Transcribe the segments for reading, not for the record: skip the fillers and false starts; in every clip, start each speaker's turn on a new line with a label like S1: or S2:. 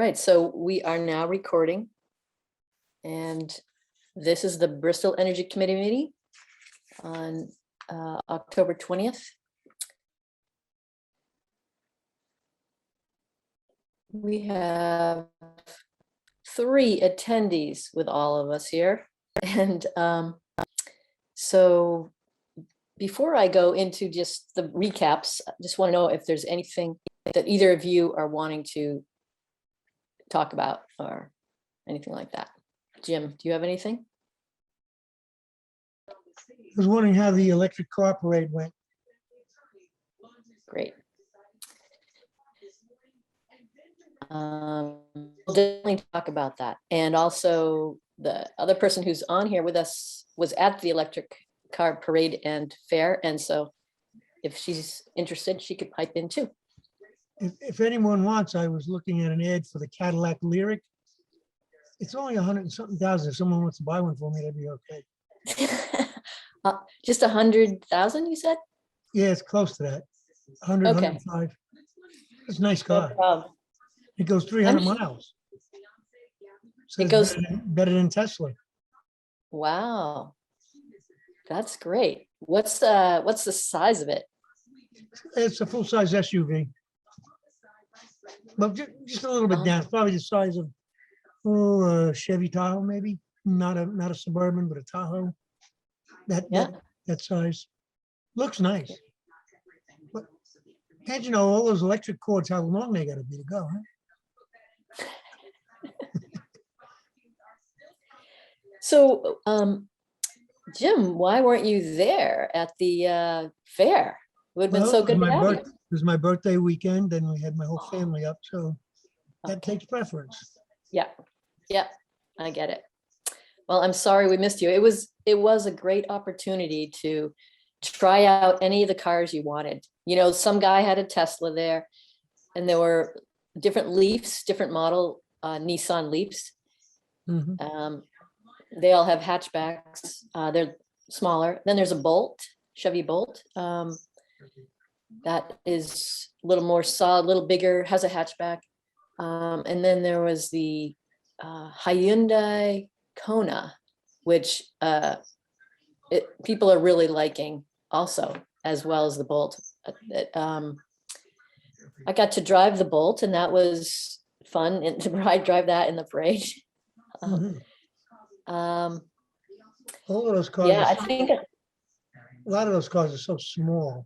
S1: right, so we are now recording. And this is the Bristol Energy Committee meeting on October 20th. We have 3 attendees with all of us here. And so before I go into just the recaps, I just want to know if there's anything that either of you are wanting to talk about or anything like that. Jim, do you have anything?
S2: I was wondering how the electric car parade went.
S1: Great. We'll definitely talk about that. And also the other person who's on here with us was at the electric car parade and fair. And so if she's interested, she could pipe in too.
S2: If anyone wants, I was looking at an ad for the Cadillac Lyric. It's only 100 and something thousand. If someone wants to buy one for me, that'd be okay.
S1: Just 100,000, you said?
S2: Yeah, it's close to that. 100,
S1: Okay.
S2: 105. It's a nice
S1: No
S2: car.
S1: problem.
S2: It goes 300 miles. So
S1: It goes-
S2: better than Tesla.
S1: Wow. That's great. What's the size of it?
S2: It's a full-size SUV. But just a little bit down. It's probably the size of a Chevy Tahoe, maybe. Not a Suburban, but a Tahoe. That size. Looks nice. But can't you know all those electric cords, how long they gotta be to go, huh?
S1: So, Jim, why weren't you there at the fair? It would have been
S2: Well,
S1: so good to have you.
S2: It was my birthday weekend and we had my whole family up, so that
S1: Okay.
S2: takes preference.
S1: Yeah, I get it. Well, I'm sorry we missed you. It was a great opportunity to try out any of the cars you wanted. You know, some guy had a Tesla there, and there were different Leafs, different model Nissan Leafs.
S2: Mhm.
S1: They all have hatchbacks. They're smaller. Then there's a Bolt, Chevy Bolt. That is a little more solid, a little bigger, has a hatchback. And then there was the Hyundai Kona, which people are really liking also, as well as the Bolt. I got to drive the Bolt, and that was fun, and to drive that in the parade.
S2: Mhm. All of those cars.
S1: Yeah,
S2: are
S1: I
S2: so-
S1: think,
S2: a lot of those cars are so small.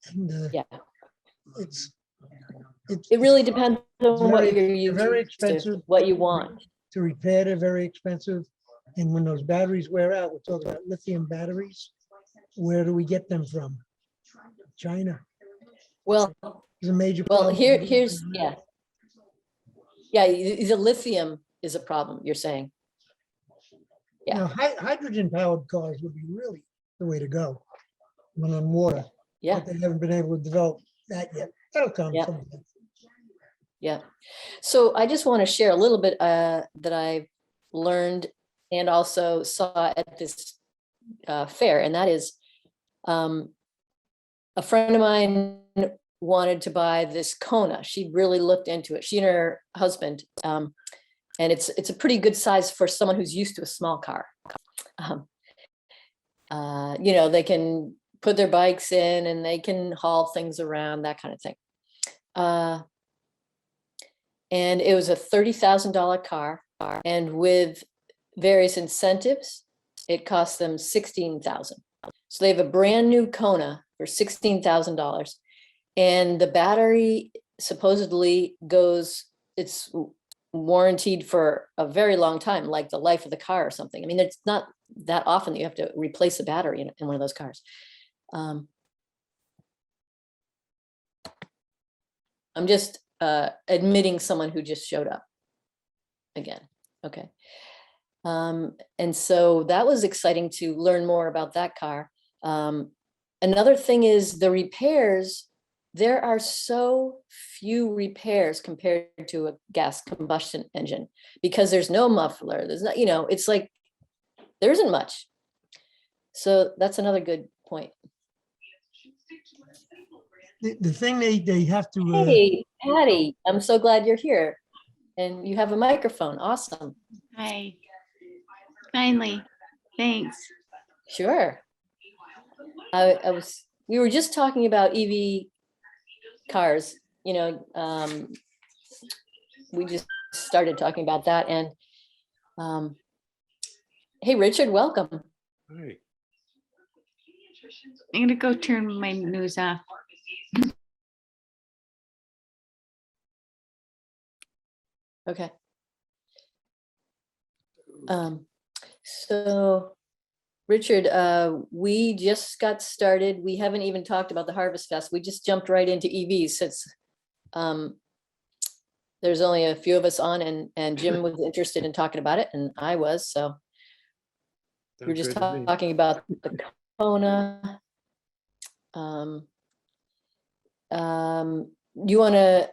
S2: And
S1: yeah,
S2: it's
S1: it really depends on what
S2: very-
S1: you're
S2: they're very
S1: used to,
S2: expensive.
S1: what you want.
S2: to repair. They're very expensive. And when those batteries wear out, we're talking about lithium batteries. Where do we get them from? China.
S1: Well,
S2: It's a major
S1: well,
S2: problem.
S1: here's, yeah. Yeah, the lithium is a problem, you're saying.
S2: You know, hydrogen powered cars would be really the way to go when on water.
S1: Yeah,
S2: But they haven't been able to develop that yet. That'll come
S1: Yeah.
S2: someday.
S1: yeah. So I just want to share a little bit that I've learned and also saw at this fair, and that is a friend of mine wanted to buy this Kona. She really looked into it, she and her husband. And it's a pretty good size for someone who's used to a small car. You know, they can put their bikes in and they can haul things around, that kind of thing. And it was a $30,000 car, and with various incentives, it cost them $16,000. So they have a brand new Kona for $16,000, and the battery supposedly it's warranted for a very long time, like the life of the car or something. I mean, it's not that often that you have to replace a battery in one of those cars. I'm just admitting someone who just showed up again. Okay. And so that was exciting to learn more about that car. Another thing is the repairs. There are so few repairs compared to a gas combustion engine, because there's no muffler. There's not, you know, it's like there isn't much. So that's another good point.
S2: The thing they have to.
S1: Hey, Patty, I'm so glad you're here. and you have a microphone. Awesome.
S3: Hi. Finally. Thanks.
S1: Sure. We were just talking about EV cars, you know, we just started talking about that, and hey, Richard, welcome.
S4: Hi.
S3: I'm gonna go turn my news off.
S1: Okay. So Richard, we just got started. We haven't even talked about the Harvest Fest. We just jumped right into EVs since there's only a few of us on, and Jim was interested in talking about it, and I was, so we're just talking about the Kona. You want to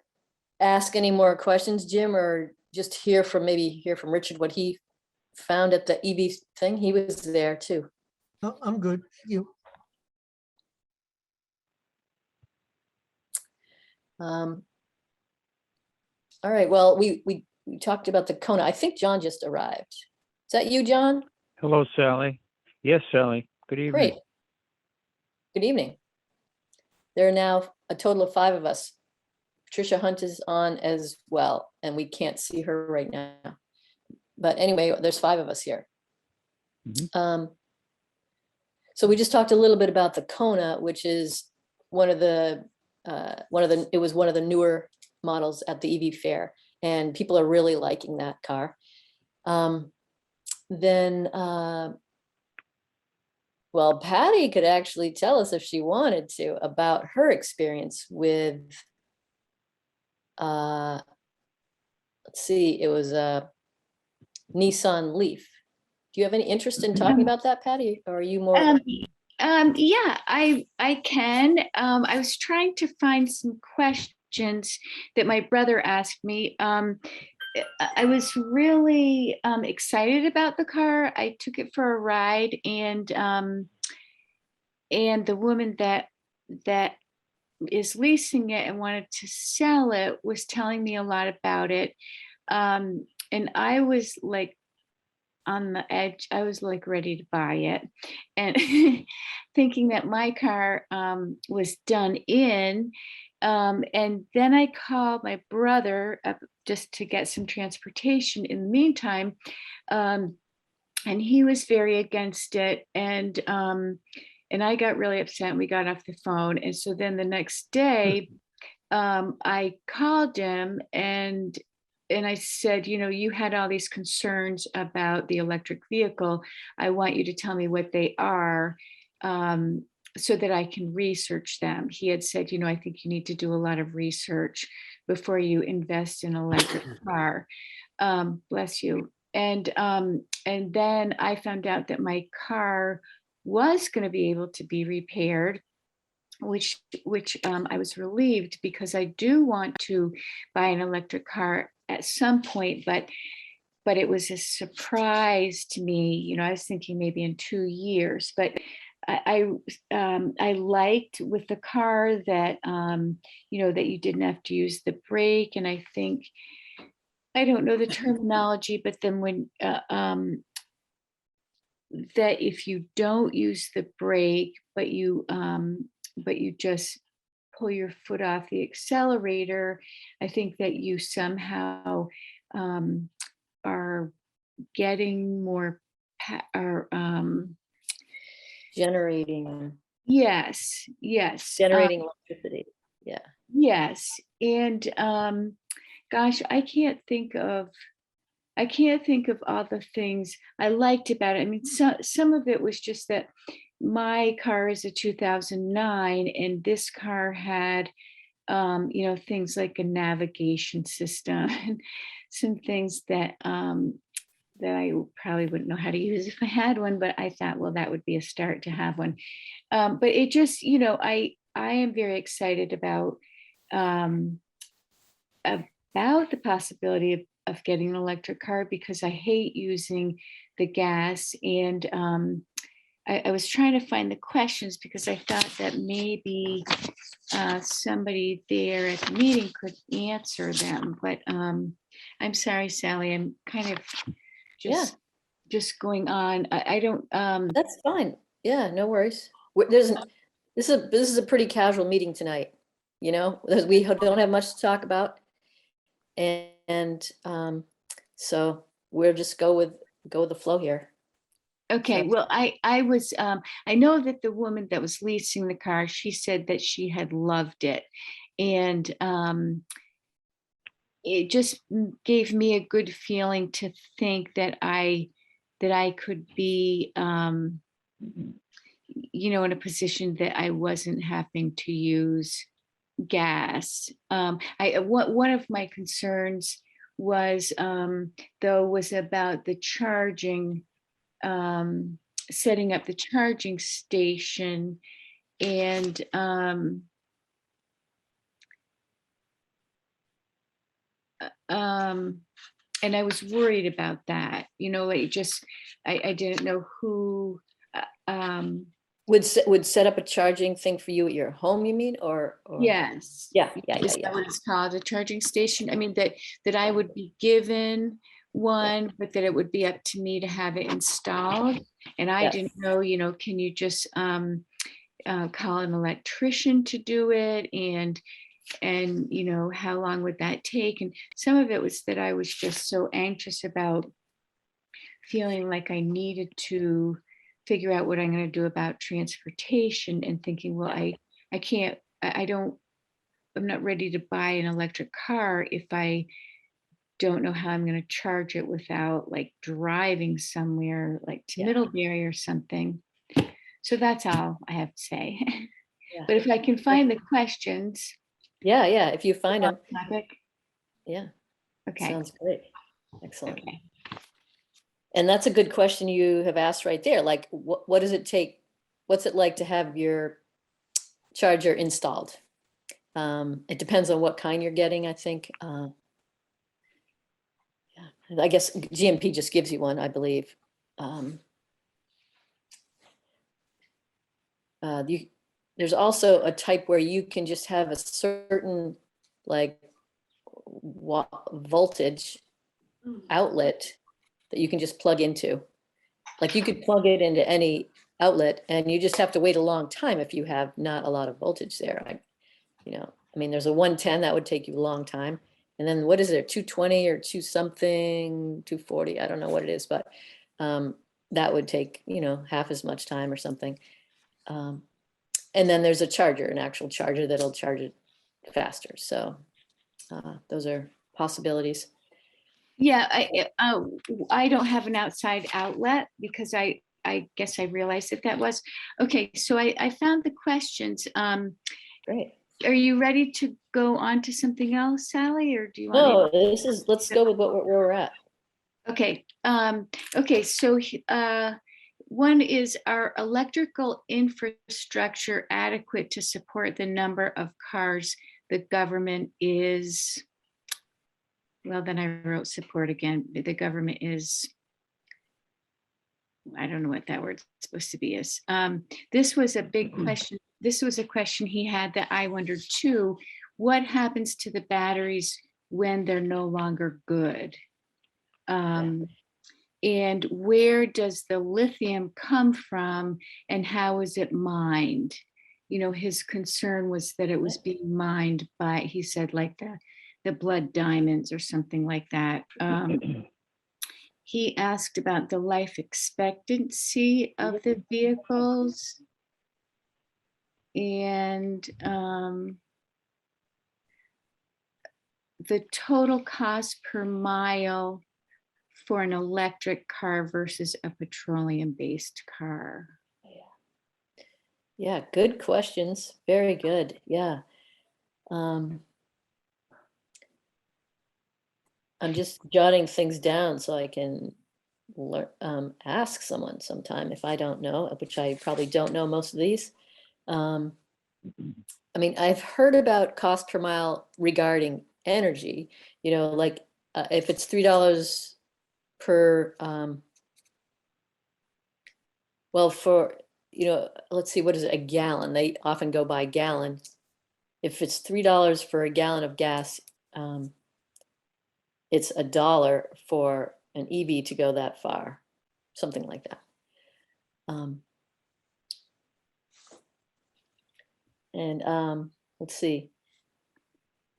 S1: ask any more questions, Jim, or just hear from Richard what he found at the EV thing? He was there too.
S2: No, I'm good. Thank you.
S1: All right, well, we talked about the Kona. I think John just arrived. Is that you, John?
S5: Hello, Sally. Yes, Sally. Good evening.
S1: Great. Good evening. There are now a total of 5 of us. Patricia Hunt is on as well, and we can't see her right now. But anyway, there's 5 of us here.
S5: Mhm.
S1: So we just talked a little bit about the Kona, which is one of the newer models at the EV fair, and people are really liking that car. Well, Patty could actually tell us if she wanted to about her experience with, let's see, it was a Nissan Leaf. Do you have any interest in talking about that, Patty? Or are you more?
S3: Yeah, I can. I was trying to find some questions that my brother asked me. I was really excited about the car. I took it for a ride, and the woman that is leasing it and wanted to sell it was telling me a lot about it. And I was like on the edge. I was like ready to buy it, and thinking that my car was done in. And then I called my brother up just to get some transportation in the meantime. And he was very against it. And I got really upset, and we got off the phone. And so then the next day, I called him and I said, you know, you had all these concerns about the electric vehicle. I want you to tell me what they are, so that I can research them. He had said, you know, I think you need to do a lot of research before you invest in an electric car. Bless you. And then I found out that my car was going to be able to be repaired, which I was relieved, because I do want to buy an electric car at some point, but it was a surprise to me. You know, I was thinking maybe in 2 years, but I liked with the car that, you know, that you didn't have to use the brake. And I think, I don't know the terminology, but then when, that if you don't use the brake, but you just pull your foot off the accelerator, I think that you somehow are getting more
S1: Generating
S3: generating
S1: electricity. Yeah.
S3: Yes. And gosh, I can't think of all the things I liked about it. I mean, some of it was just that my car is a 2009, and this car had, you know, things like a navigation system and some things that that I probably wouldn't know how to use if I had one, but I thought, well, that would be a start to have one. But it just, you know, I am very excited about the possibility of getting an electric car, because I hate using the gas. And I was trying to find the questions, because I thought that maybe somebody there at the meeting could answer them, but I'm sorry, Sally. I'm kind of
S1: Yeah.
S3: just going on. I don't,
S1: That's fine. Yeah, no worries. This is a pretty casual meeting tonight, you know, we don't have much to talk about. And so we'll just go with the flow here.
S3: okay,
S1: So-
S3: well, I was, I know that the woman that was leasing the car, she said that she had loved it. And it just gave me a good feeling to think that I could be, you know, in a position that I wasn't having to use gas. One of my concerns was, though, was about the charging, setting up the charging station, and and I was worried about that. You know, like just I didn't know who.
S1: Would set up a charging thing for you at your home, you mean, or?
S3: Yes.
S1: Yeah.
S3: Is that what it's called, a charging station? I mean, that I would be given one, but that it would be up to me to have it installed. And I
S1: Yes.
S3: didn't know, you know, can you just call an electrician to do it? And you know, how long would that take? And some of it was that I was just so anxious about feeling like I needed to figure out what I'm going to do about transportation, and thinking, well, I can't, I'm not ready to buy an electric car if I don't know how I'm going to charge it without like driving somewhere like to
S1: Yeah.
S3: Middlebury or something. So that's all I have to say.
S1: Yeah.
S3: But if I can find the questions.
S1: Yeah, if you find them.
S3: Topic.
S1: Yeah.
S3: Okay.
S1: Sounds great. Excellent.
S3: Okay.
S1: And that's a good question you have asked right there. Like, what does it take? What's it like to have your charger installed? It depends on what kind you're getting, I think. Yeah, I guess GMP just gives you one, I believe. There's also a type where you can just have a certain like voltage outlet that you can just plug into. Like you could plug it into any outlet, and you just have to wait a long time if you have not a lot of voltage there. I mean, there's a 110 that would take you a long time. And then what is it, 220 or 2 something, 240? I don't know what it is, but that would take, half as much time or something. And then there's a charger, an actual charger that'll charge it faster. So those are possibilities.
S3: Yeah, I don't have an outside outlet because I guess I realized that was okay. So I found the questions.
S1: Great.
S3: Are you ready to go on to something else, Sally, or do you want
S1: No, let's go with where we're at.
S3: Okay. Okay. So one is, our electrical infrastructure adequate to support the number of cars the government is? Well, then I wrote support again. The government is, I don't know what that word's supposed to be is. This was a big question. This was a question he had that I wondered too. What happens to the batteries when they're no longer good? And where does the lithium come from, and how is it mined? You know, his concern was that it was being mined by, he said, like the blood diamonds or something like that. He asked about the life expectancy of the vehicles, and the total cost per mile for an electric car versus a petroleum-based car.
S1: Yeah, good questions. Very good. Yeah. I'm just jotting things down so I can ask someone sometime if I don't know, which I probably don't know most of these. I mean, I've heard about cost per mile regarding energy, like if it's $3 per, well, for, let's see, what is it, a gallon? They often go by gallon. If it's $3 for a gallon of gas, it's $1 for an EV to go that far, something like that. Let's see.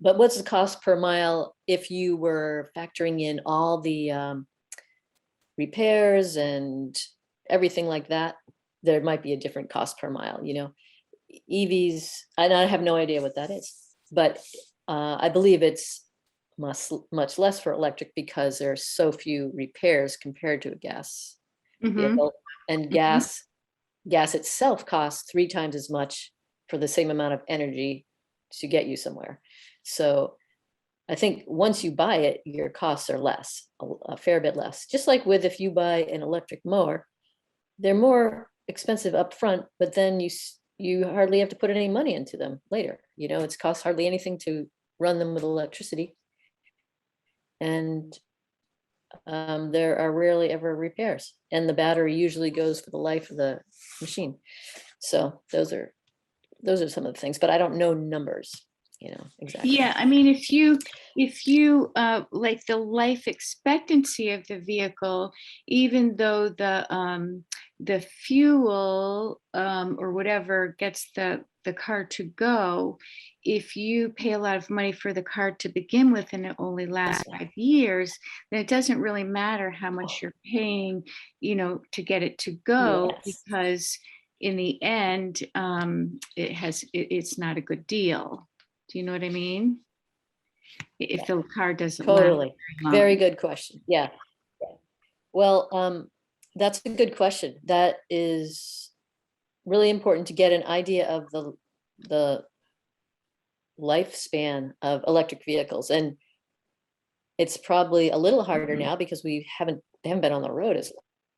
S1: But what's the cost per mile if you were factoring in all the repairs and everything like that? There might be a different cost per mile, you know. EVs, and I have no idea what that is, but I believe it's much less for electric because there are so few repairs compared to a gas vehicle. And gas itself costs 3 times as much for the same amount of energy to get you somewhere. So I think once you buy it, your costs are less, a fair bit less. Just like with if you buy an electric mower, they're more expensive up front, but then you hardly have to put any money into them later. You know, it's costs hardly anything to run them with electricity. And there are rarely ever repairs. And the battery usually goes for the life of the machine. So those are some of the things, but I don't know numbers, you know, exactly.
S3: Yeah, I mean, if you like the life expectancy of the vehicle, even though the fuel or whatever gets the car to go, if you pay a lot of money for the car to begin with and it only lasts 5 years, then it doesn't really matter how much you're paying, you know, to get it to go,
S1: Yes.
S3: because in the end, it's not a good deal. Do you know what I mean? If the car doesn't
S1: Totally.
S3: last
S1: Very
S3: long.
S1: good question. Yeah. Well, that's a good question. That is really important to get an idea of the lifespan of electric vehicles. And it's probably a little harder now because they haven't been on the road as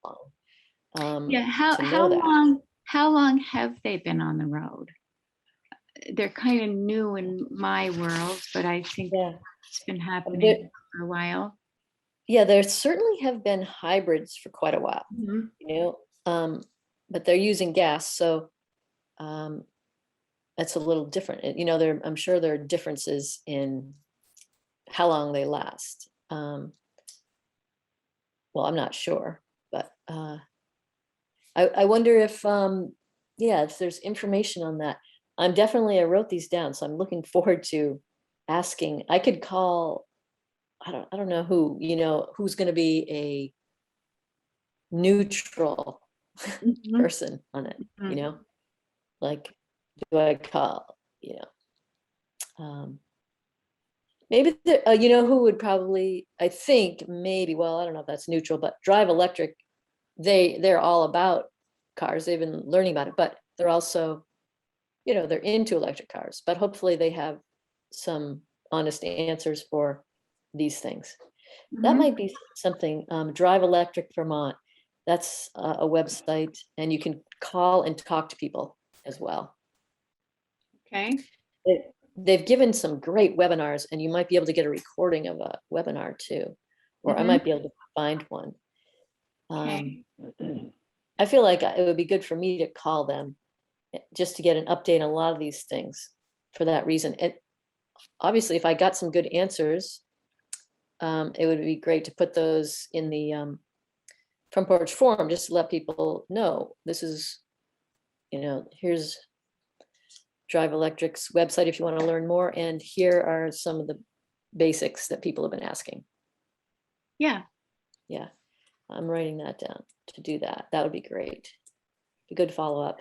S1: long.
S3: Yeah,
S1: to know that.
S3: how long have they been on the road? They're kind of new in my world, but I think
S1: Yeah.
S3: it's been happening for a while.
S1: Yeah, there certainly have been hybrids for quite a while, you know, but they're using gas, so that's a little different. You know, I'm sure there are differences in how long they last. Well, I'm not sure, but I wonder if if there's information on that. I wrote these down, so I'm looking forward to asking. I could call, I don't know who, you know, who's going to be a neutral person on it, you know, like, do I call, you know, maybe you know who would probably, I think maybe, well, I don't know if that's neutral, but Drive Electric, they're all about cars. They've been learning about it, but they're also, you know, they're into electric cars, but hopefully they have some honest answers for these things. That might be something. Drive Electric Vermont, that's a website, and you can call and talk to people as well.
S3: Okay.
S1: They've given some great webinars, and you might be able to get a recording of a webinar too, or I might be able to find one.
S3: Okay.
S1: I feel like it would be good for me to call them just to get an update on a lot of these things for that reason. And obviously, if I got some good answers, it would be great to put those in the Front Porch Forum, just to let people know this is, you know, here's Drive Electric's website if you want to learn more, and here are some of the basics that people have been asking.
S3: Yeah.
S1: Yeah, I'm writing that down to do that. That would be great. Be good follow-up.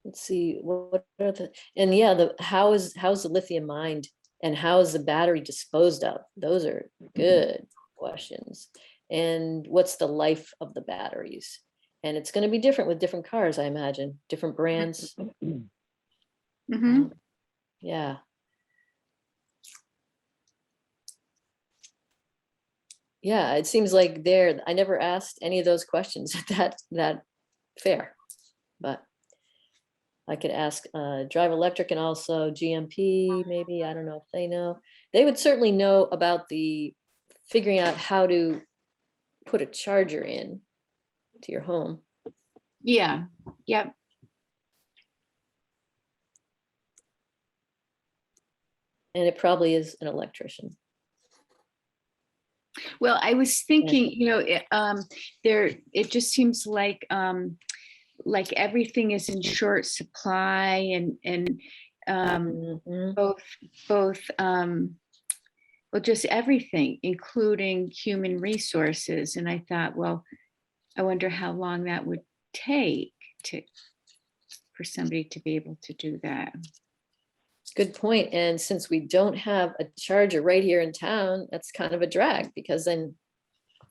S1: Let's see, what are the, and yeah, how's the lithium mined and how is the battery disposed of? Those are good questions. And what's the life of the batteries? And it's going to be different with different cars, I imagine, different brands. Yeah. Yeah, it seems like I never asked any of those questions at that fair, but I could ask Drive Electric and also GMP, maybe, I don't know if they know. They would certainly know about figuring out how to put a charger in to your home.
S3: Yeah. Yep.
S1: And it probably is an electrician.
S3: Well, I was thinking, it just seems like everything is in short supply and
S1: Mhm.
S3: both well, just everything, including human resources. And I thought, well, I wonder how long that would take for somebody to be able to do that.
S1: Good point. And since we don't have a charger right here in town, that's kind of a drag, because then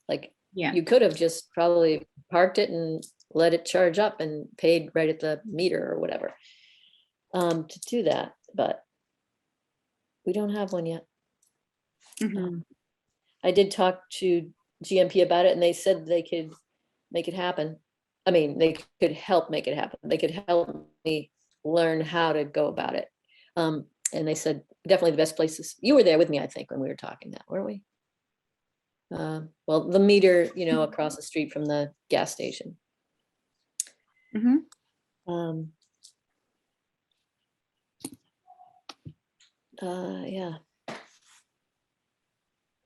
S1: like
S3: Yeah.
S1: you could have just probably parked it and let it charge up and paid right at the meter or whatever to do that, but we don't have one yet.
S3: Mhm.
S1: I did talk to GMP about it and they said they could make it happen. I mean, they could help make it happen. They could help me learn how to go about it. And they said definitely the best places. You were there with me, I think, when we were talking that, weren't we? Well, the meter, across the street from the gas station.
S3: Mhm.
S1: Yeah.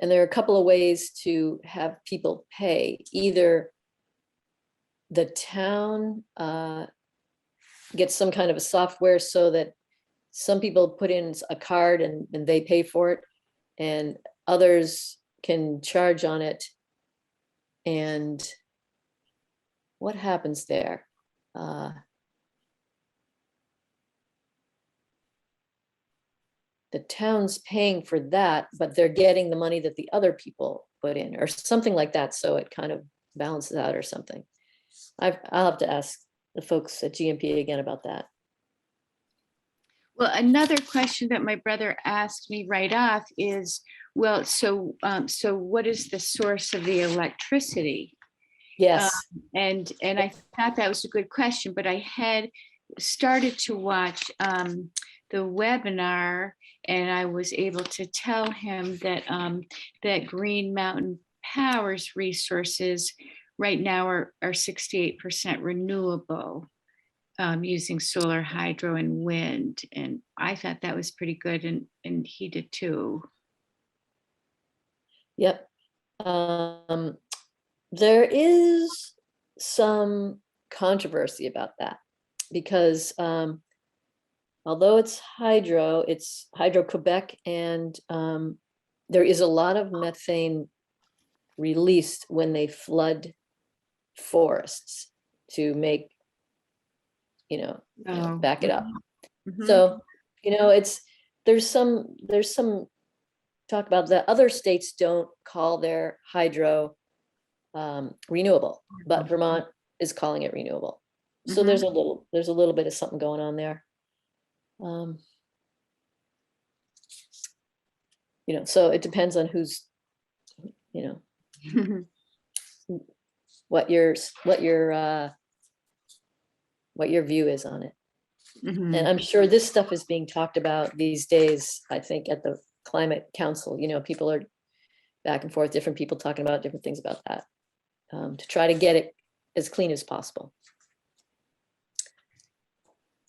S1: And there are a couple of ways to have people pay. Either the town gets some kind of a software so that some people put in a card and they pay for it, and others can charge on it. And what happens there? The town's paying for that, but they're getting the money that the other people put in or something like that. So it kind of balances out or something. I'll have to ask the folks at GMP again about that.
S3: Well, another question that my brother asked me right off is, well, so what is the source of the electricity?
S1: Yes.
S3: And I thought that was a good question, but I had started to watch the webinar, and I was able to tell him that that Green Mountain Power's resources right now are 68% renewable, using solar, hydro, and wind. And I thought that was pretty good, and he did too.
S1: Yep. There is some controversy about that because although it's Hydro Quebec, and there is a lot of methane released when they flood forests to make,
S3: Oh.
S1: back it up.
S3: Mhm.
S1: So, there's some talk about that. Other states don't call their hydro renewable, but Vermont is calling it renewable. So
S3: Mhm.
S1: there's a little bit of something going on there. So it depends on who's, what your view is on it.
S3: Mhm.
S1: And I'm sure this stuff is being talked about these days, I think, at the Climate Council. People are back and forth, different people talking about different things about that, to try to get it as clean as possible.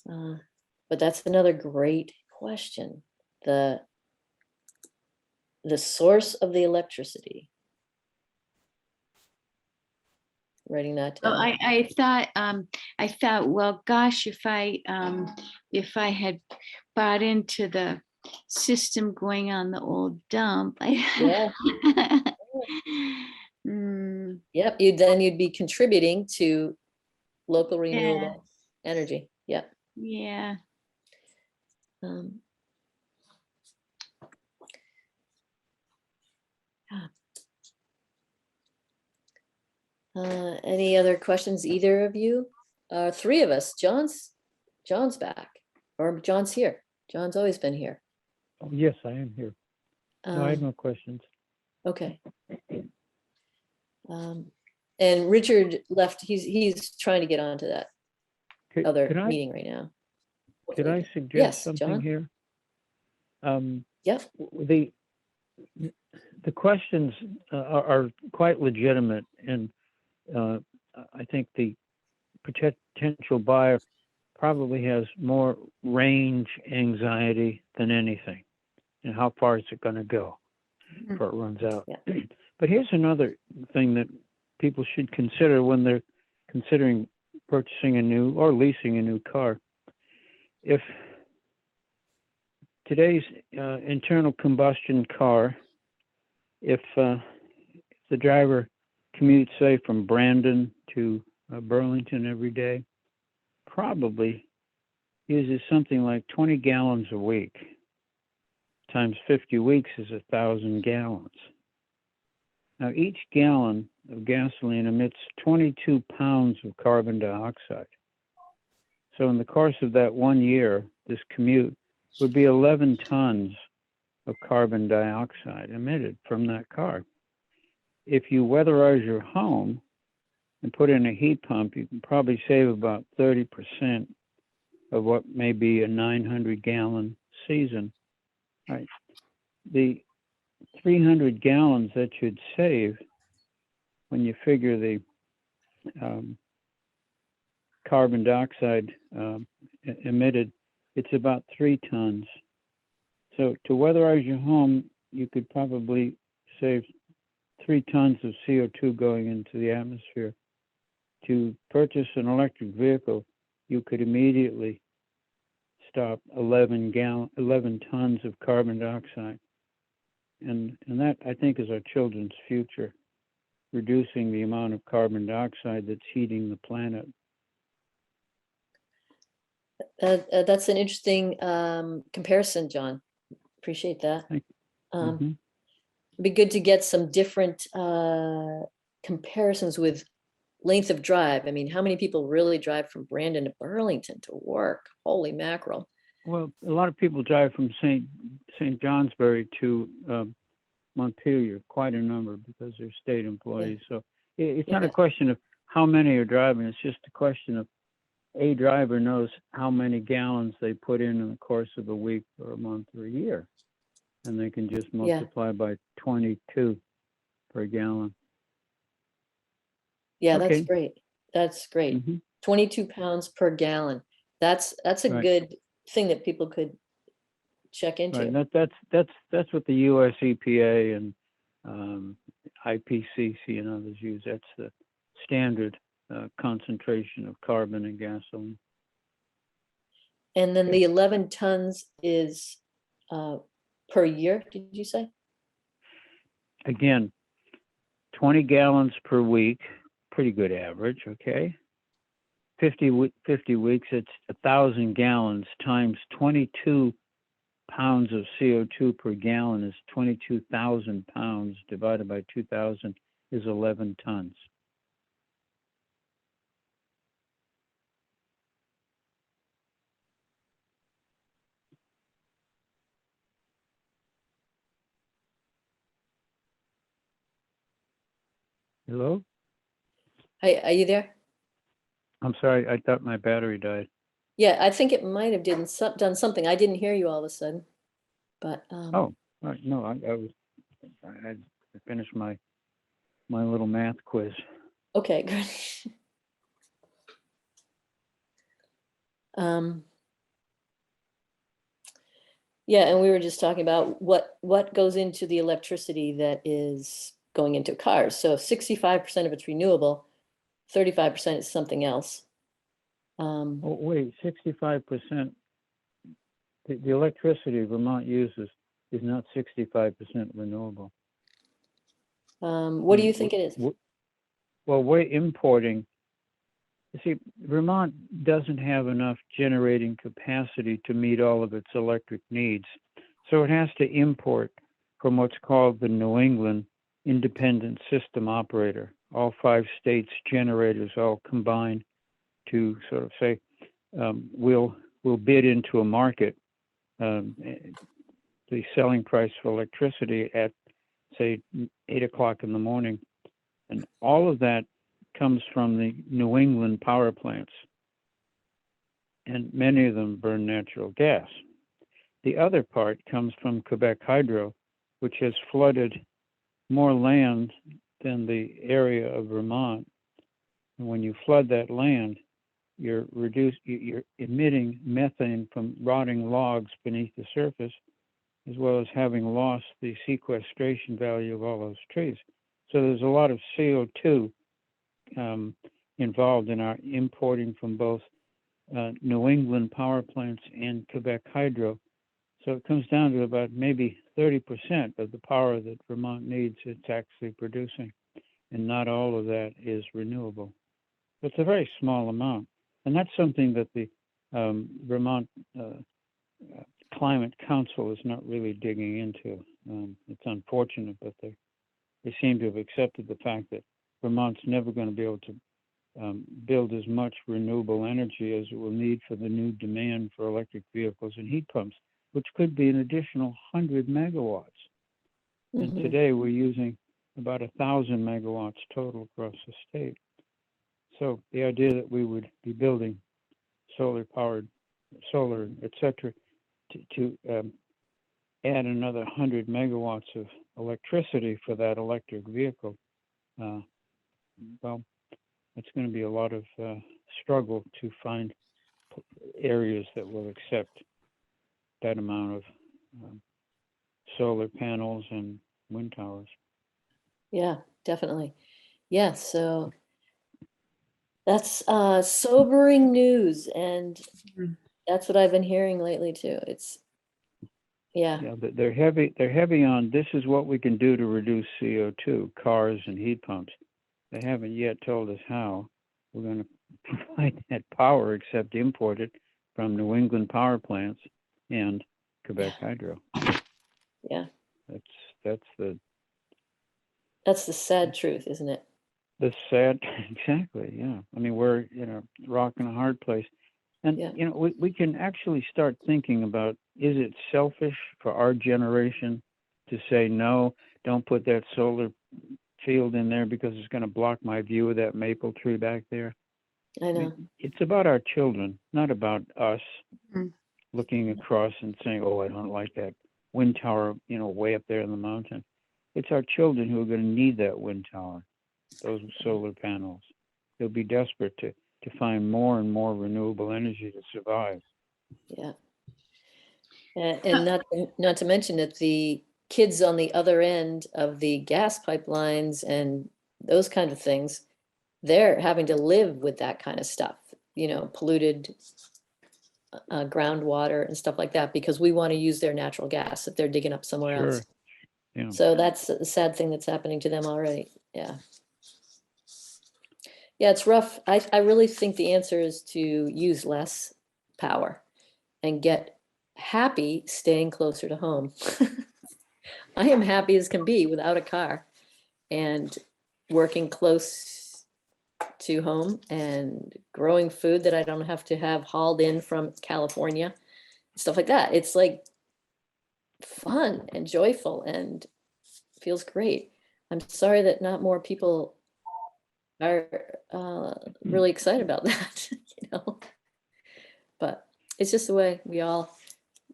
S1: But that's another great question. The source of the electricity. Writing that
S3: Well,
S1: down.
S3: I thought, well, gosh, if I had bought into the system going on the old dump,
S1: Yeah.
S3: Mm,
S1: Yep. You'd be contributing to local
S3: yeah,
S1: renewable energy. Yep.
S3: yeah.
S1: Um, any other questions, either of you? Three of us. John's back, or John's here. John's always been here.
S5: Oh, yes, I am here. No, I have no questions.
S1: Okay. And Richard left. He's trying to get onto that other
S5: Could I
S1: meeting right now.
S5: suggest
S1: Yes,
S5: something
S1: John?
S5: here?
S1: Yep.
S5: The questions are quite legitimate, and I think the potential buyer probably has more range anxiety than anything. and how far is it going to go
S3: Mhm.
S5: before it runs out.
S1: Yeah.
S5: But here's another thing that people should consider when they're considering purchasing a new or leasing a new car. If today's internal combustion car, if the driver commutes, say, from Brandon to Burlington every day, probably uses something like 20 gallons a week. Times 50 weeks is 1,000 gallons. Now, each gallon of gasoline emits 22 pounds of carbon dioxide. So in the course of that 1 year, this commute would be 11 tons of carbon dioxide emitted from that car. If you weatherize your home and put in a heat pump, you can probably save about 30% of what may be a 900-gallon season. Right. The 300 gallons that you'd save when you figure the carbon dioxide emitted, it's about 3 tons. So to weatherize your home, you could probably save 3 tons of CO2 going into the atmosphere. To purchase an electric vehicle, you could immediately stop 11 tons of carbon dioxide. And that, I think, is our children's future, reducing the amount of carbon dioxide that's heating the planet.
S1: That's an interesting comparison, John. Appreciate that.
S5: Mhm.
S1: It'd be good to get some different comparisons with length of drive. I mean, how many people really drive from Brandon to Burlington to work? Holy mackerel.
S5: Well, a lot of people drive from St. Johnsbury to Montpelier, quite a number, because they're state employees. So it's not a question of how many are driving. It's just a question of a driver knows how many gallons they put in the course of a week or a month or a year. And they can just multiply by 22 per gallon.
S1: Yeah,
S5: Okay.
S1: that's great. That's great.
S5: Mhm.
S1: 22 pounds per gallon. That's a
S5: Right.
S1: good thing that people could check into.
S5: Right. That's what the US EPA and IPCC and others use. That's the standard concentration of carbon in gasoline.
S1: And then the 11 tons is per year, did you say?
S5: Again, 20 gallons per week, pretty good average, okay? 50 weeks, it's 1,000 gallons times 22 pounds of CO2 per gallon is 22,000 pounds divided by 2,000 is 11 tons. Hello?
S1: Hey, are you there?
S5: I'm sorry, I thought my battery died.
S1: Yeah, I think it might have done something. I didn't hear you all of a sudden, but
S5: Oh, right. No, I finished my little math quiz.
S1: okay, good. Yeah, and we were just talking about what goes into the electricity that is going into cars. So 65% of it's renewable, 35% is something else.
S5: Oh, wait, 65%. The electricity Vermont uses is not 65% renewable.
S1: What do you think it is?
S5: Well, we're importing. You see, Vermont doesn't have enough generating capacity to meet all of its electric needs. So it has to import from what's called the New England Independent System Operator. All 5 states' generators all combine to sort of say, we'll bid into a market the selling price for electricity at, say, 8 o'clock in the morning. And all of that comes from the New England power plants. And many of them burn natural gas. The other part comes from Quebec Hydro, which has flooded more land than the area of Vermont. And when you flood that land, you're emitting methane from rotting logs beneath the surface, as well as having lost the sequestration value of all those trees. So there's a lot of CO2 involved in our importing from both New England power plants and Quebec hydro. So it comes down to about maybe 30% of the power that Vermont needs it's actually producing. And not all of that is renewable. It's a very small amount. And that's something that the Vermont Climate Council is not really digging into. It's unfortunate, but they seem to have accepted the fact that Vermont's never going to be able to build as much renewable energy as it will need for the new demand for electric vehicles and heat pumps, which could be an additional 100 megawatts. And
S1: Mhm.
S5: today we're using about 1,000 megawatts total across the state. So the idea that we would be building solar-powered, solar, et cetera, to add another 100 megawatts of electricity for that electric vehicle, well, it's going to be a lot of struggle to find areas that will accept that amount of solar panels and wind towers.
S1: Yeah, definitely. Yeah, so that's sobering news, and that's what I've been hearing lately too. It's yeah,
S5: Yeah, but they're heavy on this is what we can do to reduce CO2, cars and heat pumps. They haven't yet told us how we're going to provide that power except import it from New England power plants and Quebec hydro.
S1: yeah.
S5: That's the
S1: That's the sad truth, isn't it?
S5: sad exactly, yeah. I mean, we're in a rock and a hard place. And
S1: Yeah.
S5: you know, we can actually start thinking about, is it selfish for our generation to say, no, don't put that solar field in there because it's going to block my view of that maple tree back there?
S1: I
S5: I
S1: know.
S5: mean, it's about our children, not about us
S3: Mm.
S5: looking across and saying, oh, I don't like that wind tower, you know, way up there in the mountain. It's our children who are going to need that wind tower, those solar panels. They'll be desperate to find more and more renewable energy to survive.
S1: Yeah. And not to mention that the kids on the other end of the gas pipelines and those kind of things, they're having to live with that kind of stuff, you know, polluted groundwater and stuff like that, because we want to use their natural gas if they're digging up somewhere else.
S5: Sure. Yeah.
S1: So that's a sad thing that's happening to them already. Yeah. Yeah, it's rough. I really think the answer is to use less power and get happy staying closer to home. I am happy as can be without a car and working close to home and growing food that I don't have to have hauled in from California, stuff like that. It's like fun and joyful and feels great. I'm sorry that not more people are really excited about that, you know. But it's just the way we all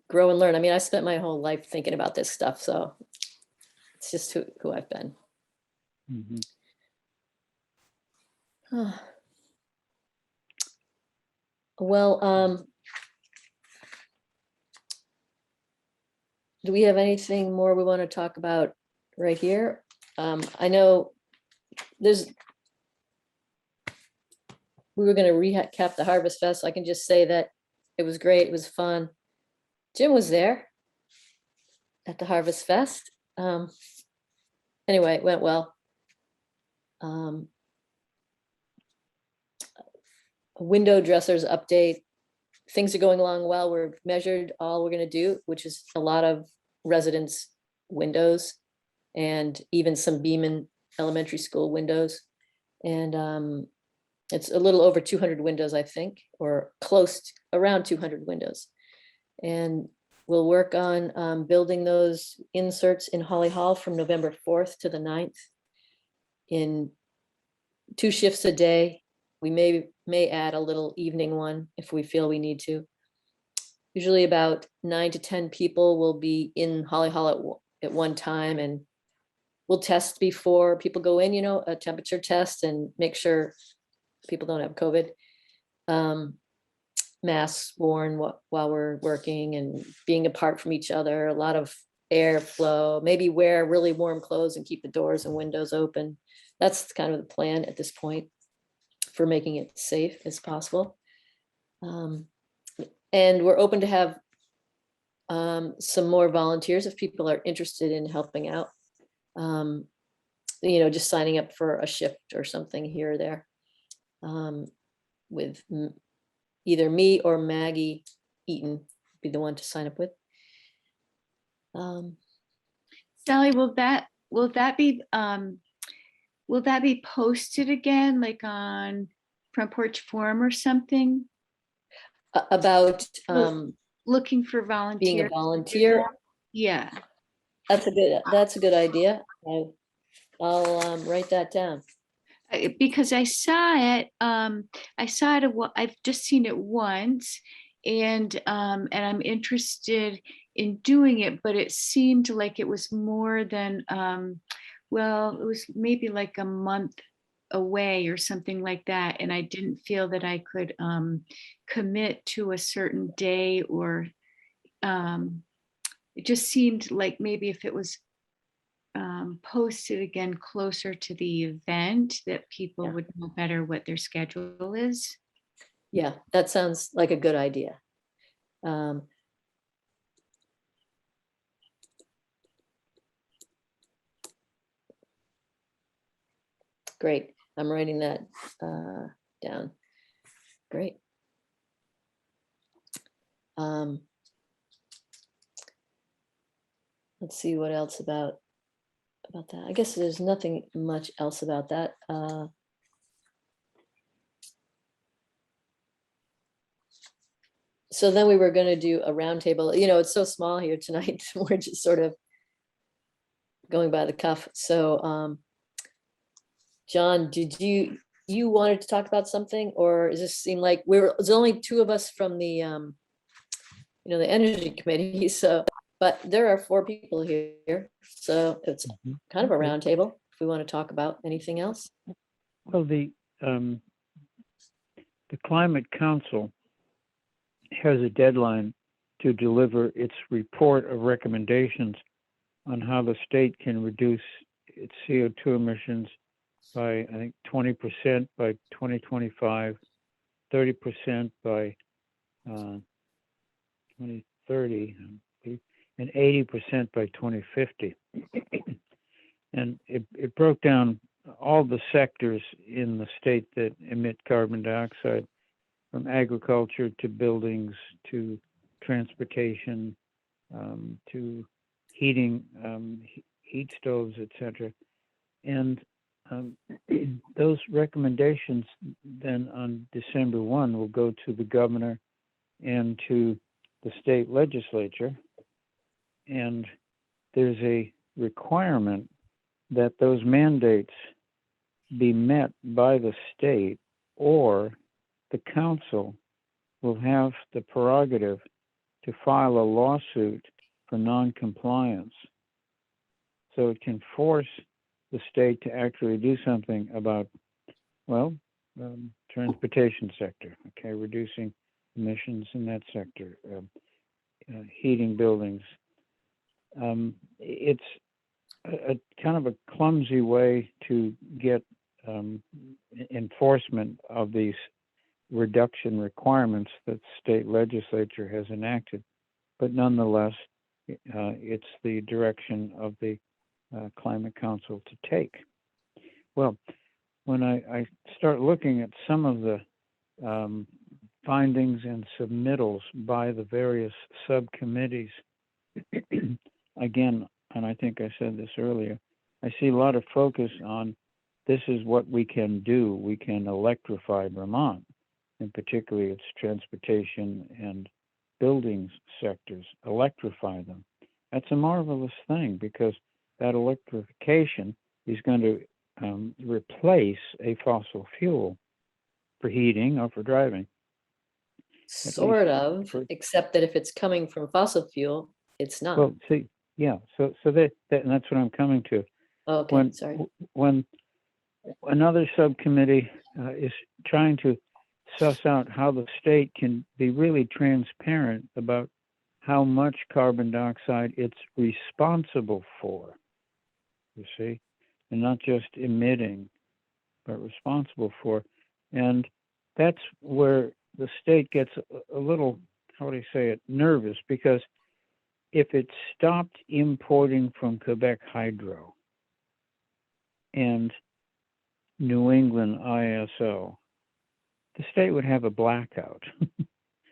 S1: grow and learn. I mean, I spent my whole life thinking about this stuff, so it's just who I've been.
S5: Mhm.
S1: Well, do we have anything more we want to talk about right here? I know we were going to recap the Harvest Fest. So I can just say that it was great. It was fun. Jim was there at the Harvest Fest. Anyway, it went well. Window dressers update. Things are going along well. We're measured all we're going to do, which is a lot of residents' windows and even some Beaman Elementary School windows. And it's a little over 200 windows, I think, or close to around 200 windows. And we'll work on building those inserts in Holly Hall from November 4th to the 9th in 2 shifts a day. We may add a little evening one if we feel we need to. Usually about 9 to 10 people will be in Holly Hall at one time, and we'll test before people go in, you know, a temperature test and make sure people don't have COVID. masks worn while we're working and being apart from each other, a lot of airflow, maybe wear really warm clothes and keep the doors and windows open. That's kind of the plan at this point for making it safe as possible. And we're open to have some more volunteers if people are interested in helping out. Just signing up for a shift or something here or there, with either me or Maggie Eaton be the one to sign up with.
S3: Sally, will that be posted again, like on Front Porch Forum or something?
S1: About
S3: Looking for
S1: being a
S3: volunteers.
S1: volunteer.
S3: Yeah.
S1: That's a good idea. I'll write that down.
S3: Because I saw it, I've just seen it once, and I'm interested in doing it, but it seemed like it was more than, well, it was maybe like a month away or something like that, and I didn't feel that I could commit to a certain day, or it just seemed like maybe if it was posted again closer to the event, that people would know better what their schedule is.
S1: Yeah, that sounds like a good idea. Great. I'm writing that down. Great. Let's see what else about that. I guess there's nothing much else about that. So then we were going to do a roundtable. It's so small here tonight. We're just sort of going by the cuff. So, John, did you wanted to talk about something, or does this seem like there's only two of us from the the Energy Committee? So, but there are 4 people here, so it's kind of a roundtable if we want to talk about anything else.
S5: Well, the Climate Council has a deadline to deliver its report of recommendations on how the state can reduce its CO2 emissions by, I think, 20% by 2025, 30% by 2030, and 80% by 2050. And it broke down all the sectors in the state that emit carbon dioxide, from agriculture to buildings to transportation to heating, heat stoves, etc. And those recommendations then on December 1 will go to the governor and to the state legislature. And there's a requirement that those mandates be met by the state, or the council will have the prerogative to file a lawsuit for non-compliance. So it can force the state to actually do something about, transportation sector, okay, reducing emissions in that sector, heating buildings. It's a kind of a clumsy way to get enforcement of these reduction requirements that the state legislature has enacted, but nonetheless, it's the direction of the Climate Council to take. Well, when I start looking at some of the findings and submittals by the various subcommittees, again, and I think I said this earlier, I see a lot of focus on this is what we can do. We can electrify Vermont, and particularly its transportation and buildings sectors, electrify them. That's a marvelous thing, because that electrification is going to replace a fossil fuel for heating or for driving.
S1: Sort of, except that if it's coming from fossil fuel, it's not.
S5: Well, see, yeah, so that and that's what I'm coming to.
S1: Okay, sorry.
S5: When another subcommittee is trying to suss out how the state can be really transparent about how much carbon dioxide it's responsible for, you see, and not just emitting, but responsible for. And that's where the state gets a little, how would I say it, nervous, because if it stopped importing from Quebec Hydro and New England ISO, the state would have a blackout.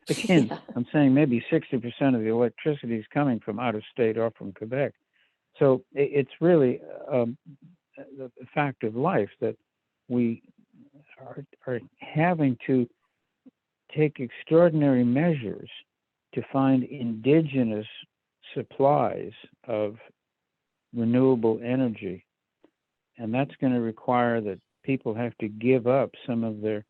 S5: Again,
S1: Yeah.
S5: I'm saying maybe 60% of the electricity is coming from out of state or from Quebec. So it's really a fact of life that we are having to take extraordinary measures to find indigenous supplies of renewable energy. And that's going to require that people have to give up some of their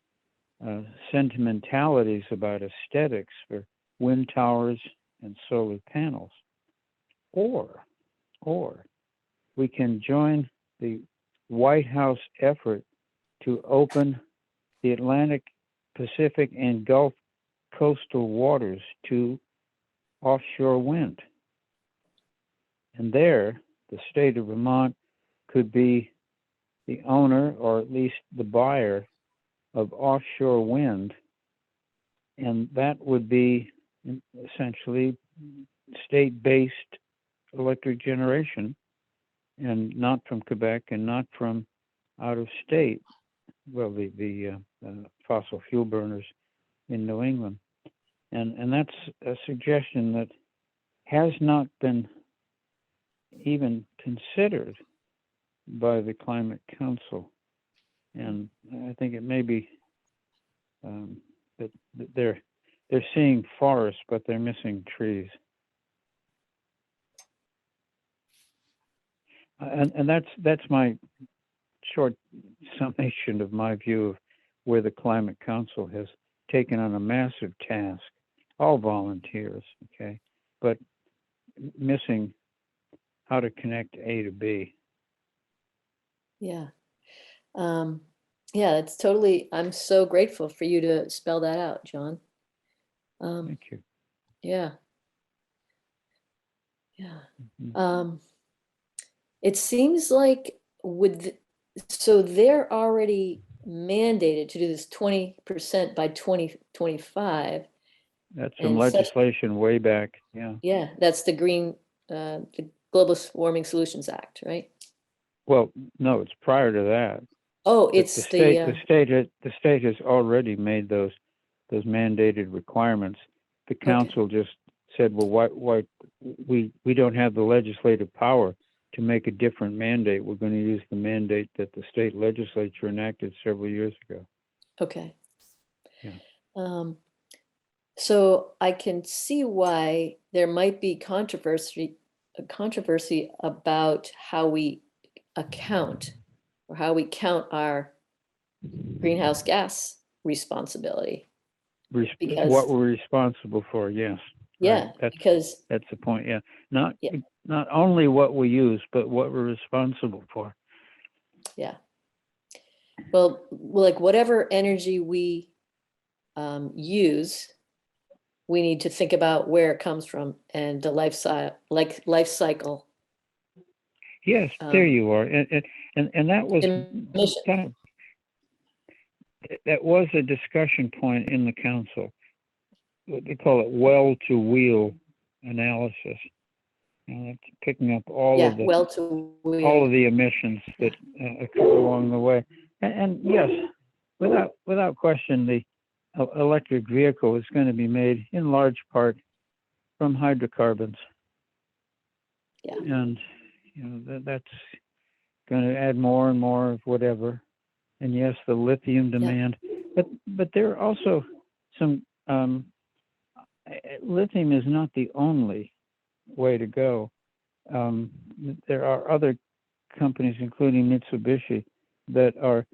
S5: sentimentalities about aesthetics for wind towers and solar panels. Or we can join the White House effort to open the Atlantic, Pacific, and Gulf coastal waters to offshore wind. And there, the state of Vermont could be the owner, or at least the buyer, of offshore wind. And that would be essentially state-based electric generation, and not from Quebec and not from out of state. Well, the fossil fuel burners in New England. And that's a suggestion that has not been even considered by the Climate Council. And I think it may be that they're seeing forests, but they're missing trees. And that's my short summation of my view of where the Climate Council has taken on a massive task, all volunteers, okay, but missing how to connect A to B.
S1: Yeah. Yeah, it's totally, I'm so grateful for you to spell that out, John.
S5: Thank you.
S1: Yeah. Yeah.
S5: Mhm.
S1: It seems like so they're already mandated to do this 20% by 2025.
S5: That's some
S1: And such,
S5: legislation way back, yeah.
S1: yeah, that's the Global Warming Solutions Act, right?
S5: Well, no, it's prior to that.
S1: Oh,
S5: The
S1: it's
S5: state has already made those mandated requirements. The council just said, well, why we don't have the legislative power to make a different mandate. We're going to use the mandate that the state legislature enacted several years ago.
S1: okay.
S5: Yeah.
S1: So I can see why there might be controversy about how we account or how we count our greenhouse gas responsibility. Because,
S5: What we're responsible for, yes.
S1: yeah,
S5: Right.
S1: because,
S5: That's the point, yeah.
S1: yeah,
S5: Not only what we use, but what we're responsible for.
S1: yeah. Well, like whatever energy we use, we need to think about where it comes from and the life cycle.
S5: Yes, there you are. And that was
S1: Emission.
S5: that was a discussion point in the council. They call it well-to-wheel analysis. It's picking up all of the emissions that occur along the way. And yes, without question, the electric vehicle is going to be made in large part from hydrocarbons.
S1: Yeah.
S5: And that's going to add more and more of whatever. And yes, the lithium demand, but there are also some lithium is not the only way to go. There are other companies, including Mitsubishi, that are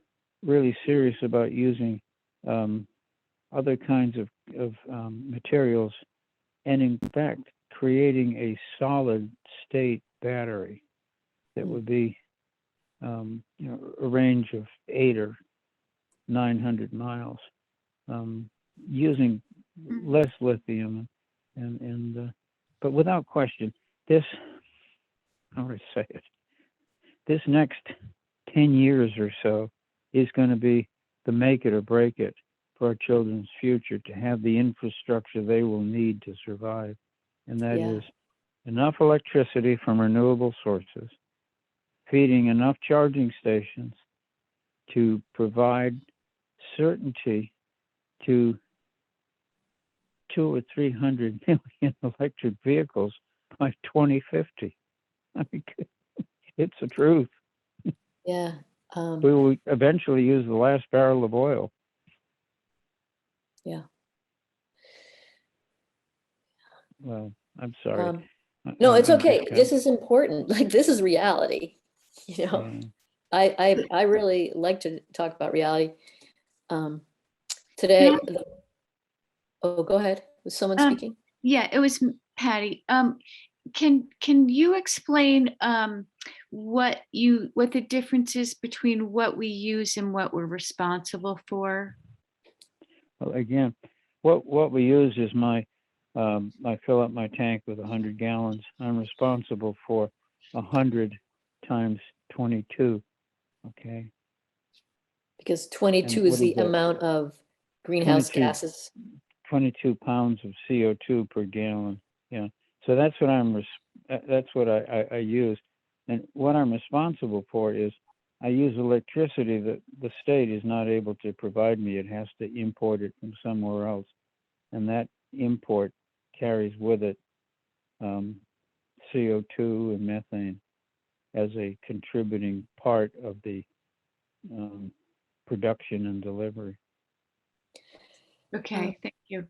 S5: really serious about using other kinds of materials, and in fact, creating a solid state battery that would be a range of 800 or 900 miles. using less lithium, but without question, this, how do I say it? This next 10 years or so is going to be the make it or break it for our children's future, to have the infrastructure they will need to survive. And that
S1: Yeah.
S5: is enough electricity from renewable sources, feeding enough charging stations to provide certainty to 200 or 300 million electric vehicles by 2050. I mean, it's the truth.
S1: Yeah.
S5: We will eventually use the last barrel of oil.
S1: Yeah.
S5: Well, I'm sorry.
S1: No, it's
S5: I'm just
S1: okay.
S5: kind
S1: This is important. Like, this is reality. You know,
S5: yeah.
S1: I really like to talk about reality. Today, oh, go ahead. Was someone speaking?
S3: Yeah, it was Patty. Can you explain what the difference is between what we use and what we're responsible for?
S5: Well, again, what we use is I fill up my tank with 100 gallons. I'm responsible for 100 times 22. Okay.
S1: Because
S5: And
S1: 22 is
S5: what
S1: the
S5: is that?
S1: amount of greenhouse
S5: 22
S1: gases.
S5: 22 pounds of CO2 per gallon. Yeah. So that's what that's what I use. And what I'm responsible for is I use electricity that the state is not able to provide me. It has to import it from somewhere else. And that import carries with it CO2 and methane as a contributing part of the production and delivery.
S3: Okay, thank you.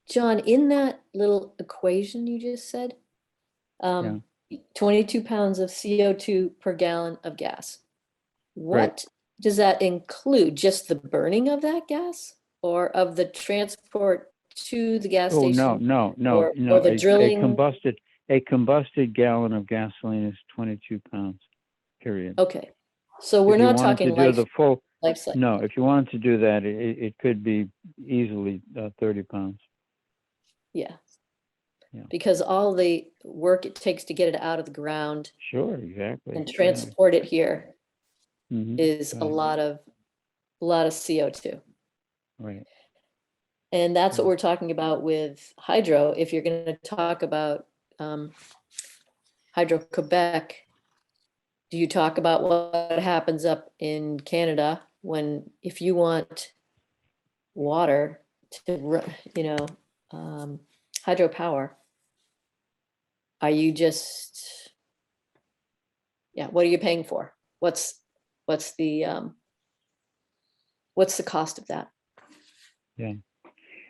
S1: John, in that little equation you just said, 22 pounds of CO2 per gallon of gas. What does that include? Just the burning of that gas, or of the transport to the gas station?
S5: No.
S1: Or the drilling?
S5: A combusted gallon of gasoline is 22 pounds, period.
S1: Okay. So we're not talking life cycle.
S5: No, if you wanted to do that, it could be easily 30 pounds.
S1: Yeah.
S5: Yeah.
S1: Because all the work it takes to get it out of the ground.
S5: Sure, exactly.
S1: And transport it here is
S5: right.
S1: a lot of CO2.
S5: Right.
S1: And that's what we're talking about with hydro. If you're going to talk about Hydro-Quebec, do you talk about what happens up in Canada if you want water to, hydropower? Are you just, what are you paying for? What's the cost of that?
S5: Yeah.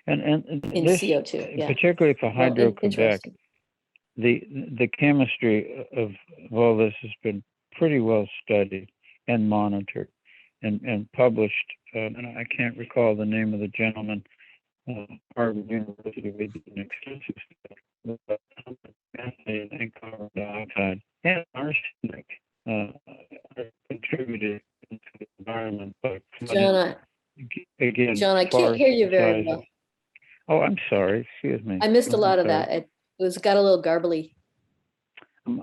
S5: And
S1: in
S5: this,
S1: CO2, yeah.
S5: particularly for Hydro-Quebec,
S1: interesting.
S5: the chemistry of all this has been pretty well studied and monitored and published. And I can't recall the name of the gentleman. Harvard University, we did an extensive study with methane and carbon dioxide and arsenic contributed to the environment by flooding.
S1: John, I can't hear you very well.
S5: Oh, I'm sorry. Excuse me.
S1: I missed a lot of that. It got a little garbly.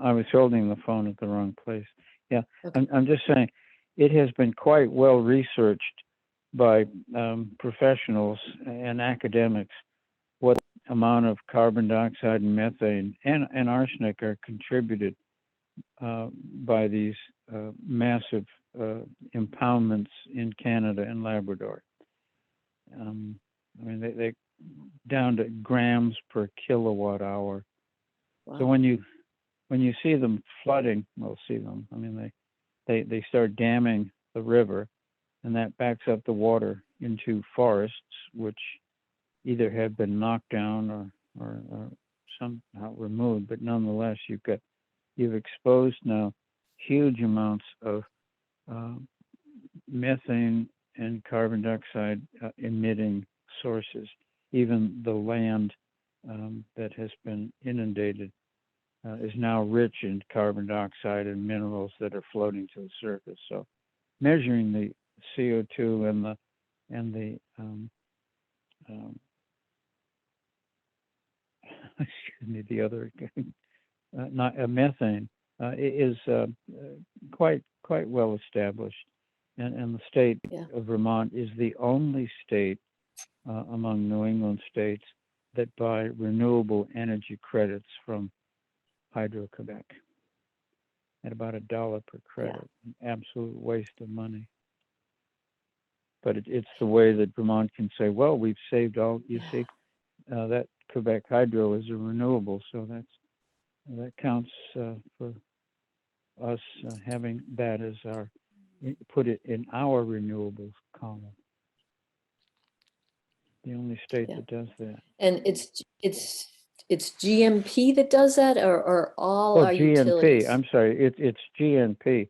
S5: I was holding the phone at the wrong place. Yeah,
S1: okay.
S5: I'm just saying it has been quite well researched by professionals and academics what amount of carbon dioxide and methane and arsenic are contributed by these massive impoundments in Canada and Labrador. I mean, they down to grams per kilowatt hour.
S1: Wow.
S5: So when you see them flooding, I mean, they start damming the river, and that backs up the water into forests, which either have been knocked down or somehow removed. But nonetheless, you've exposed now huge amounts of methane and carbon dioxide emitting sources. Even the land that has been inundated is now rich in carbon dioxide and minerals that are floating to the surface. So measuring the CO2 and the and the excuse me, the other not methane is quite well established, and the state of Vermont is the only state among New England states that buy renewable energy credits from Hydro-Quebec at about $1 per credit. An absolute waste of money. But it's the way that Vermont can say, well, we've saved all. You see, that Quebec Hydro is a renewable, so that counts for us having that as our, put it in our renewables column. The only state that does that.
S1: And it's GMP that does that, or all our
S5: GNP.
S1: utilities?
S5: I'm sorry, it's GNP.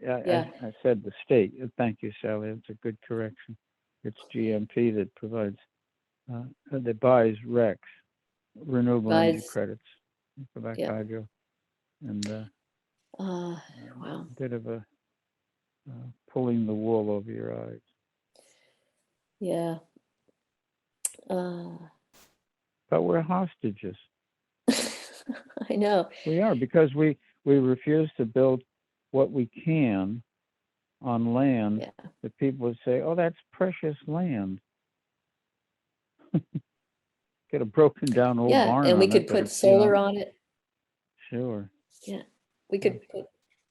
S1: Yeah.
S5: I said the state. Thank you, Sally. That's a good correction. It's GMP that provides, that buys RECs, renewable energy credits, Quebec Hydro, and
S1: wow.
S5: a bit of a pulling the wool over your eyes.
S1: Yeah.
S5: But we're hostages.
S1: I know.
S5: We are, because we refuse to build what we can on land that people would say, oh, that's precious land. Get a broken down old barn
S1: and we
S5: on
S1: could
S5: it,
S1: put solar on it.
S5: Sure.
S1: Yeah, we could put.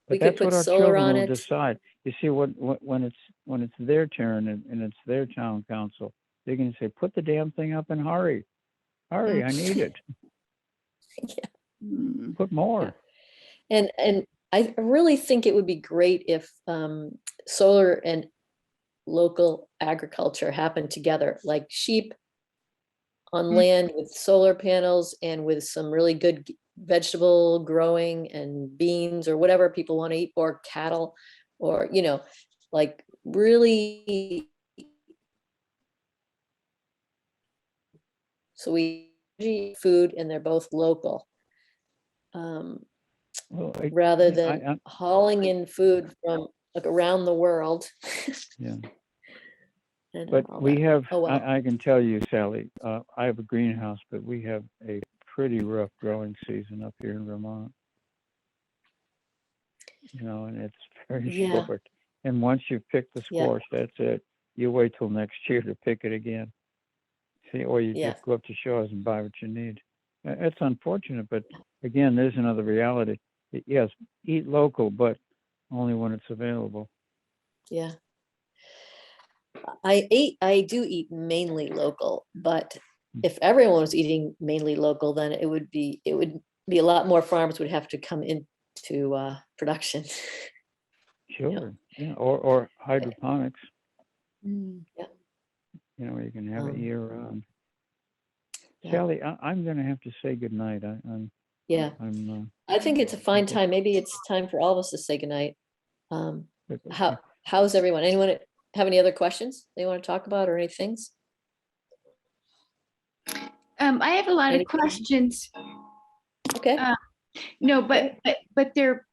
S5: But that's what our children will decide. You see, when it's their turn and it's their town council, they're going to say, "Put the damn thing up and hurry, hurry! I need it. Put more."
S1: And I really think it would be great if solar and local agriculture happened together, like sheep on land with solar panels and with some really good vegetable growing and beans or whatever people want to eat, or cattle, or, like really. So we eat food and they're both local. Rather than hauling in food from like around the world.
S5: Yeah. But we have,
S1: well.
S5: I can tell you, Sally, I have a greenhouse, but we have a pretty rough growing season up here in Vermont. And it's very short. And once you've picked the squash, that's it. You wait till next year to pick it again. See, or you just go up to Shaw's and buy what you need. It's unfortunate, but again, there's another reality. Yes, eat local, but only when it's available.
S1: Yeah. I do eat mainly local, but if everyone was eating mainly local, then it would be a lot more farms would have to come into production.
S5: Sure. Yeah. Or hydroponics.
S1: Yeah.
S5: You can have it year round. Sally, I'm going to have to say goodnight. I
S1: think it's a fine time. Maybe it's time for all of us to say goodnight. How's everyone? Anyone have any other questions they want to talk about, or any things?
S3: I have a lot of questions.
S1: Okay.
S3: No, but they're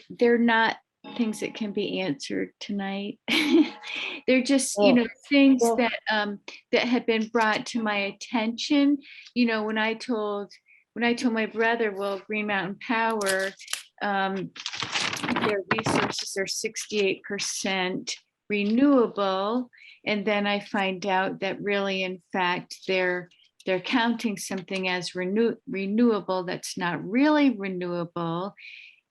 S3: they're not things that can be answered tonight. They're just things that had been brought to my attention. When I told my brother, well, Green Mountain Power, their resources are 68% renewable, and then I find out that really, in fact, they're counting something as renewable that's not really renewable.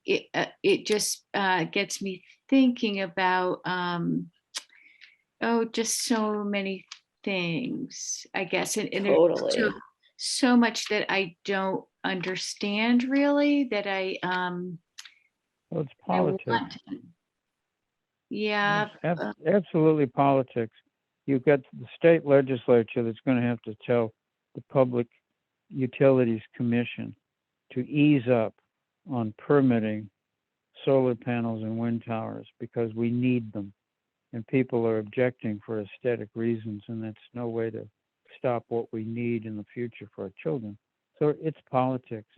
S3: It just gets me thinking about just so many things, I guess, and
S1: totally.
S3: there's so much that I don't understand really, that I
S5: well, it's politics.
S3: Yeah.
S5: Absolutely politics. You've got the state legislature that's going to have to tell the Public Utilities Commission to ease up on permitting solar panels and wind towers, because we need them. And people are objecting for aesthetic reasons, and that's no way to stop what we need in the future for our children. So it's politics.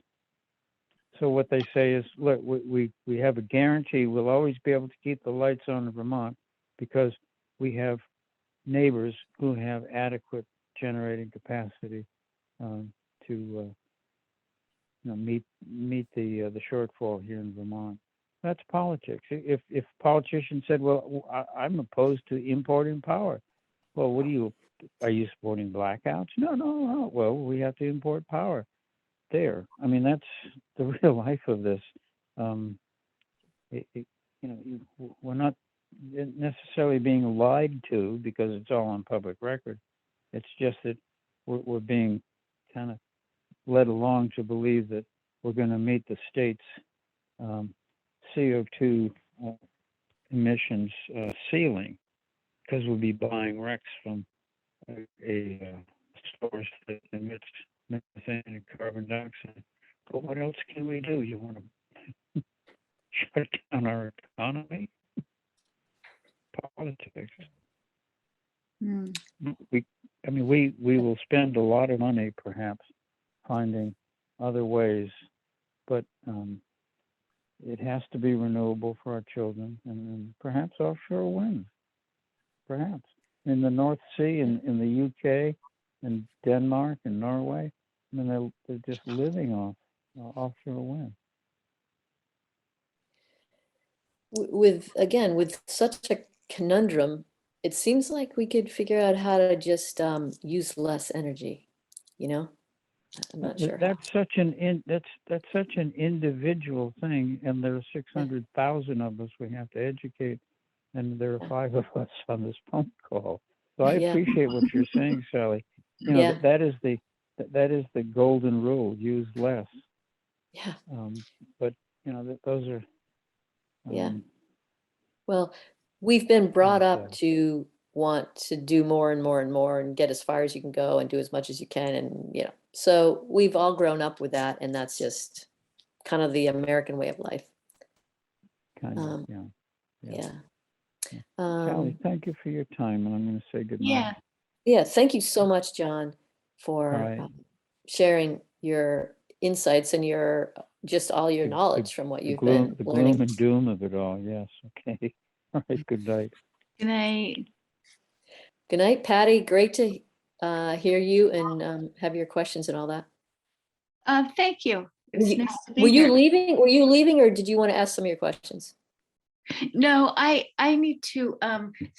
S5: So what they say is, look, we have a guarantee we'll always be able to keep the lights on in Vermont because we have neighbors who have adequate generating capacity to meet the shortfall here in Vermont. That's politics. If politicians said, well, I'm opposed to importing power. Well, are you supporting blackouts? No. Well, we have to import power. There. I mean, that's the real life of this. We're not necessarily being lied to because it's all on public record. It's just that we're being kind of led along to believe that we're going to meet the state's CO2 emissions ceiling because we'll be buying RECs from a source that emits methane and carbon dioxide. But what else can we do? You want to shut down our economy? Politics. We will spend a lot of money perhaps finding other ways, but it has to be renewable for our children, and perhaps offshore wind, perhaps in the North Sea, in the UK, in Denmark, and Norway. I mean, they're just living off offshore wind.
S1: With such a conundrum, it seems like we could figure out how to just use less energy. I'm not sure.
S5: That's such an individual thing, and there are 600,000 of us we have to educate, and there are 5 of us on this phone call. So I appreciate what you're saying, Sally. That is the golden rule: use less.
S1: Yeah.
S5: But those are.
S1: Well, we've been brought up to want to do more and more and more and get as far as you can go and do as much as you can. And, so we've all grown up with that. And that's just kind of the American way of life. Yeah.
S5: Sally, thank you for your time. And I'm going to say good night.
S1: Yeah. Thank you so much, John, for sharing your insights and all your knowledge from what you've been learning.
S5: The gloom and doom of it all. Yes. Okay. All right. Good night.
S3: Good night.
S1: Good night, Patty. Great to hear you and have your questions and all that.
S3: Thank you. It's nice to be
S1: Were
S3: here.
S1: you leaving or did you want to ask some of your questions?
S3: No, I need to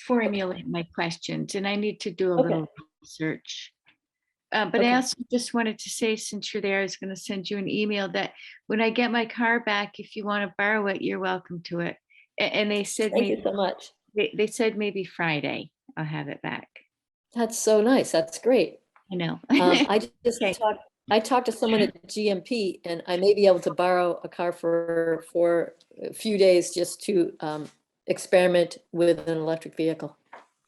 S3: formulate my questions, and I need to do a little research. But I also just wanted to say, since you're there, I was going to send you an email that when I get my car back, if you want to borrow it, you're welcome to it. And they said
S1: Thank you so much.
S3: They said maybe Friday I'll have it back.
S1: That's so nice. That's great.
S3: I know.
S1: I talked to someone at GMP, and I may be able to borrow a car for a few days just to experiment with an electric vehicle.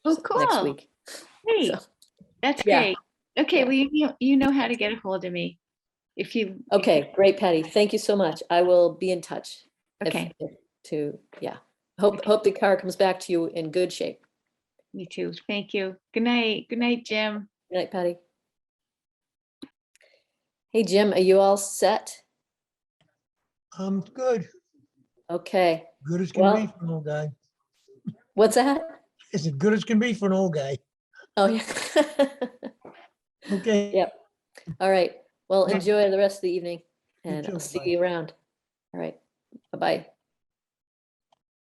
S3: Oh, cool.
S1: Next week.
S3: Great. That's great. Okay, well, you know how to get a hold of me.
S1: Okay, great, Patty. Thank you so much. I will be in touch.
S3: Okay.
S1: Hope the car comes back to you in good shape.
S3: Me too. Thank you. Good night. Good night, Jim.
S1: Good night, Patty. Hey, Jim, are you all set?
S2: I'm good.
S1: Okay.
S2: Good as can be for an old guy.
S1: What's that?
S2: Is it good as can be for an old guy?
S1: Oh, yeah.
S2: Okay.
S1: Yep. All right. Well, enjoy the rest of the evening, and
S2: too.
S1: I'll see
S2: Bye.
S1: you around. All right. Bye-bye.